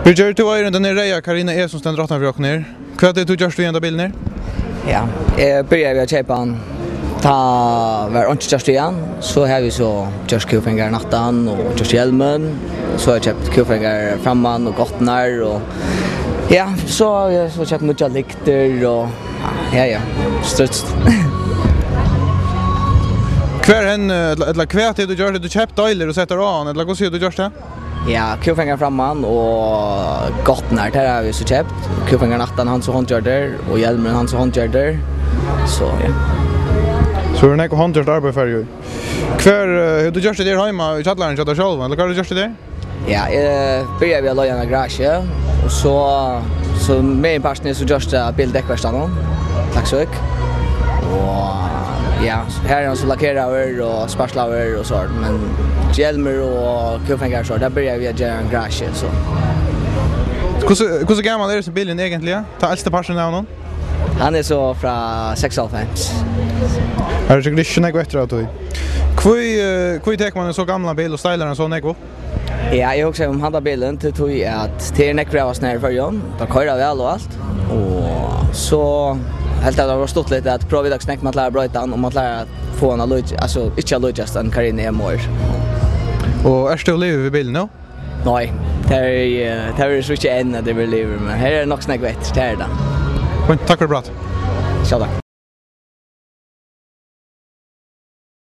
Birger, du var den reja Karina E som ständer 18 för och ner. Vad är det du gör du ända bilen ner? Ja, börjar vi att köpa en ta var inte just igen så har vi så just kuffingar nattan och just hjälmen så har jag köpt kuffingar framman och gottnar och ja, så har jag så köpt mycket likter och ja, struts. Kvar hen eller kvärt det du gör det du köpte eller och sätter an eller vad säger du gör det? Ja, kuffingar framman och gottnar där har vi så köpt. Kuffingar nattan han så handgör och hjälmen han så handgör så ja. Så är det något handgjort arbete för ju. Kvar du gör det där hemma i källaren så där själv eller vad du gör det där? Ja, börjar vi att lägga en garage och så med en passion så just bildäckverkstaden. Tack så mycket. Och ja, här är så lackerar och sparslaver och så men hjälmer och kuffingar så där börjar vi att göra en garage så. Hur gammal är det så bilen egentligen? Ta äldsta passion av någon? Han är så från 6,5. Har du inte något bättre att du? Kvui tek man en så gamla bil och stylar den så nego? Ja, jag också om hade bilen till tog att det är nekravas när för Jon. Då köra väl och allt. Och så helt det var stort lite att prova att snäcka med lära brötan och man lära att få en lugg alltså inte luggas en Karina Emor. Och är det liv i bilen nu? Nej, det är så inte än att det blir liv men här är nog snäcka vet det är det. Tack för det. Så tack.